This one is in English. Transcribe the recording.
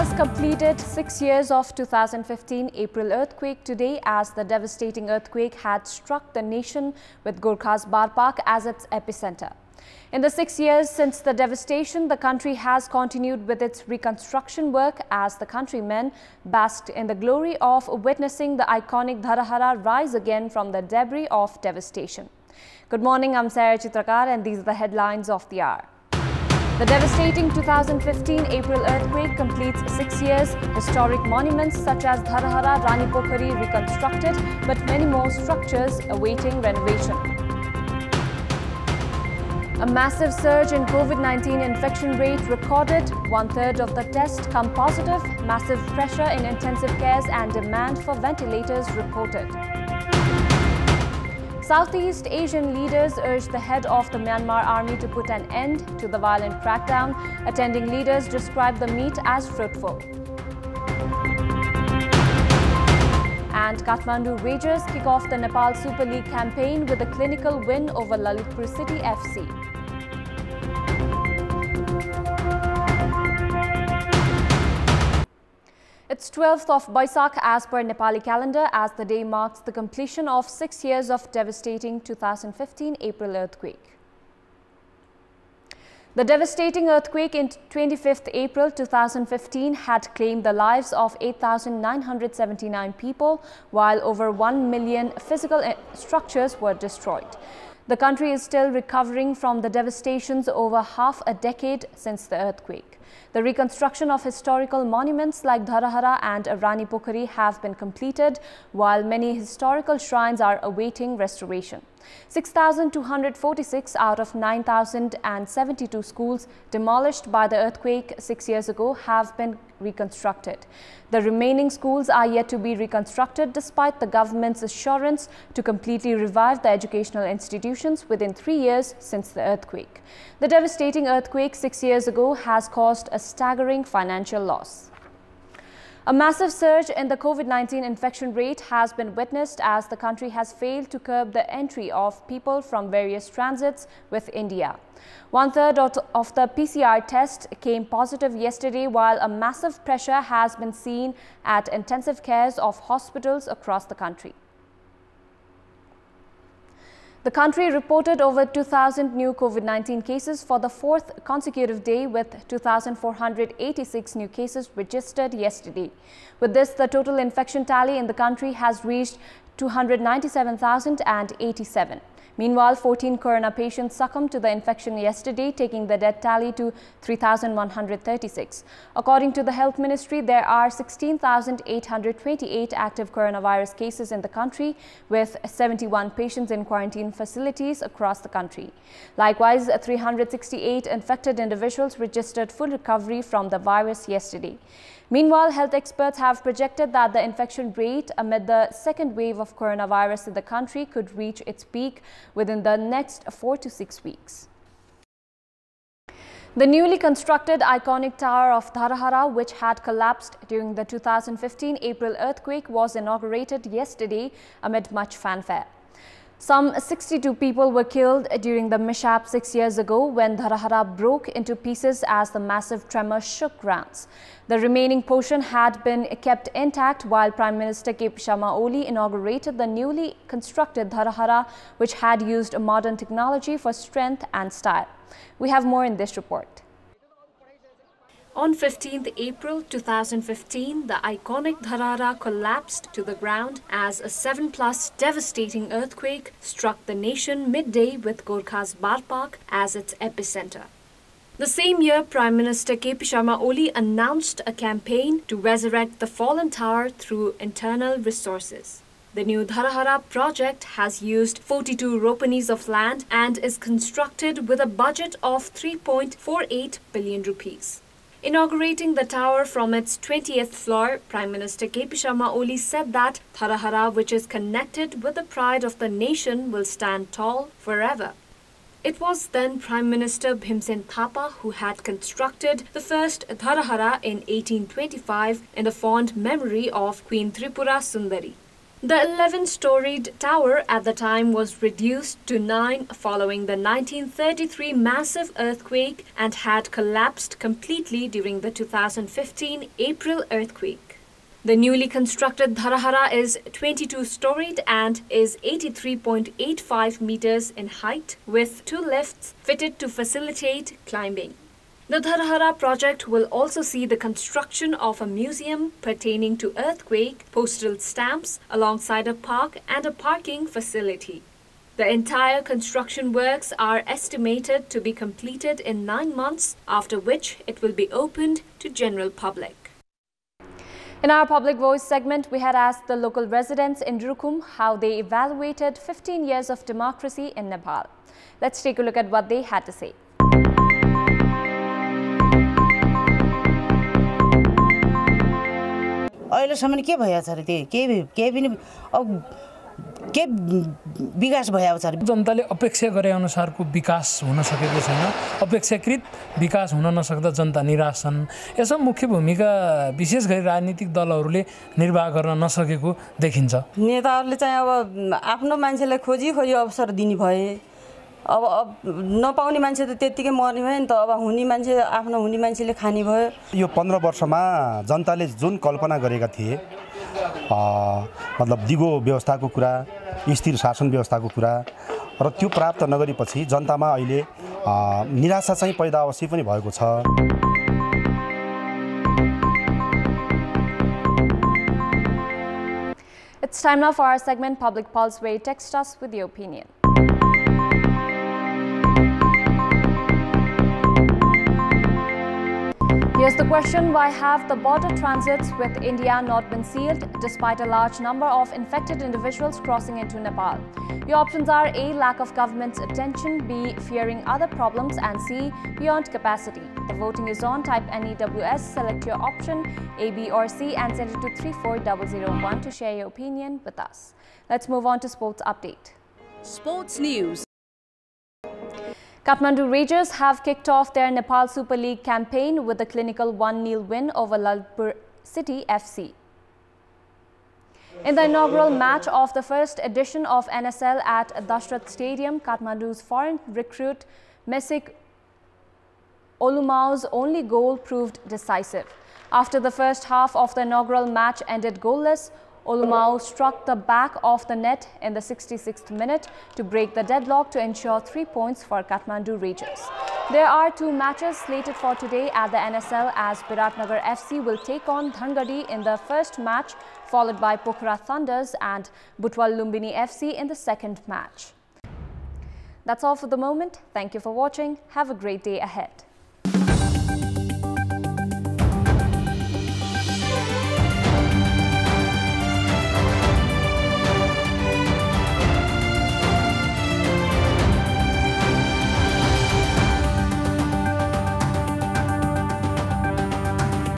has completed 6 years of 2015 April earthquake today, as the devastating earthquake had struck the nation with Gorkha's Barpak as its epicenter. In the 6 years since the devastation, the country has continued with its reconstruction work as the countrymen basked in the glory of witnessing the iconic Dharahara rise again from the debris of devastation. Good morning, I'm Sarah Chitrakar and these are the headlines of the hour. The devastating 2015 April earthquake completes 6 years. Historic monuments such as Dharahara, Rani Pokhari reconstructed, but many more structures awaiting renovation. A massive surge in COVID-19 infection rate recorded. 1/3 of the tests come positive. Massive pressure in intensive cares and demand for ventilators reported. Southeast Asian leaders urged the head of the Myanmar army to put an end to the violent crackdown. Attending leaders described the meet as fruitful. And Kathmandu Rangers kick off the Nepal Super League campaign with a clinical win over Lalitpur City FC. It's 12th of Baisakh as per Nepali calendar, as the day marks the completion of 6 years of devastating 2015 April earthquake. The devastating earthquake in 25th April 2015 had claimed the lives of 8,979 people, while over 1 million physical structures were destroyed. The country is still recovering from the devastations over half a decade since the earthquake. The reconstruction of historical monuments like Dharahara and Rani Pokhari have been completed, while many historical shrines are awaiting restoration. 6,246 out of 9,072 schools demolished by the earthquake 6 years ago have been reconstructed. The remaining schools are yet to be reconstructed despite the government's assurance to completely revive the educational institutions within 3 years since the earthquake. The devastating earthquake 6 years ago has caused a staggering financial loss. A massive surge in the COVID-19 infection rate has been witnessed as the country has failed to curb the entry of people from various transits with India. 1/3 of the PCR test came positive yesterday, while a massive pressure has been seen at intensive cares of hospitals across the country. The country reported over 2,000 new COVID-19 cases for the 4th consecutive day, with 2,486 new cases registered yesterday. With this, the total infection tally in the country has reached 297,087. Meanwhile, 14 corona patients succumbed to the infection yesterday, taking the death tally to 3,136. According to the Health Ministry, there are 16,828 active coronavirus cases in the country, with 71 patients in quarantine facilities across the country. Likewise, 368 infected individuals registered full recovery from the virus yesterday. Meanwhile, health experts have projected that the infection rate amid the second wave of coronavirus in the country could reach its peak within the next 4 to 6 weeks. The newly constructed iconic tower of Dharahara, which had collapsed during the 2015 April earthquake, was inaugurated yesterday amid much fanfare. Some 62 people were killed during the mishap 6 years ago when Dharahara broke into pieces as the massive tremor shook grounds. The remaining portion had been kept intact while Prime Minister K. P. Sharma Oli inaugurated the newly constructed Dharahara, which had used modern technology for strength and style. We have more in this report. On 15th April 2015, the iconic Dharahara collapsed to the ground as a 7+ devastating earthquake struck the nation midday with Gorkha's Barpak as its epicenter. The same year, Prime Minister K. P. Sharma Oli announced a campaign to resurrect the fallen tower through internal resources. The new Dharahara project has used 42 ropanis of land and is constructed with a budget of 3.48 billion rupees. Inaugurating the tower from its 20th floor, Prime Minister K. P. Sharma Oli said that Dharahara, which is connected with the pride of the nation, will stand tall forever. It was then Prime Minister Bhimsen Thapa who had constructed the first Dharahara in 1825 in the fond memory of Queen Tripura Sundari. The 11-storied tower at the time was reduced to 9 following the 1933 massive earthquake and had collapsed completely during the 2015 April earthquake. The newly constructed Dharahara is 22-storied and is 83.85 meters in height, with 2 lifts fitted to facilitate climbing. The Dharahara project will also see the construction of a museum pertaining to earthquake, postal stamps alongside a park and a parking facility. The entire construction works are estimated to be completed in 9 months, after which it will be opened to general public. In our Public Voice segment, we had asked the local residents in Rukum how they evaluated 15 years of democracy in Nepal. Let's take a look at what they had to say. अहिलेसम्म के भइछ रे के पनि अब के विकास भयो छ जनताले अपेक्षा गरे अनुसारको विकास हुन सकेको छैन अपेक्षाकृत विकास हुन नसक्दा जनता निराश छन् यसमा मुख्य भूमिका विशेष गरी राजनीतिक दलहरूले निर्वाह गर्न नसकेको देखिन्छ नेताहरूले चाहिँ अब आफ्नो मान्छेलाई खोजी अवसर दिने भए अब नपाउने मान्छे त त्यतिकै मर्ने भयो नि त अब हुने मान्छे आफ्नो हुने मान्छेले खाने भयो यो 15 वर्षमा जनताले जुन कल्पना गरेका थिए मतलब दिगो व्यवस्थाको कुरा स्थिर शासन व्यवस्थाको कुरा र त्यो प्राप्त नगरेपछि जनतामा अहिले निराशा चाहिँ पैदा अवश्य पनि भएको छ It's time now for our segment Public Pulse, where you text us with your opinion. Here's the question: why have the border transits with India not been sealed despite a large number of infected individuals crossing into Nepal? Your options are A. Lack of government's attention, B. Fearing other problems, and C. Beyond capacity. The voting is on. Type NEWS, select your option A, B or C and send it to 34001 to share your opinion with us. Let's move on to sports update. Sports news. Kathmandu Rangers have kicked off their Nepal Super League campaign with a clinical 1-0 win over Lalitpur City FC. In the inaugural match of the first edition of NSL at Dashrath Stadium, Kathmandu's foreign recruit Mesik Olumau's only goal proved decisive. After the first half of the inaugural match ended goalless, Olumau struck the back of the net in the 66th minute to break the deadlock to ensure 3 points for Kathmandu Rangers. There are 2 matches slated for today at the NSL as Biratnagar FC will take on Dhangadi in the first match, followed by Pokhara Thunders and Butwal Lumbini FC in the second match. That's all for the moment. Thank you for watching. Have a great day ahead.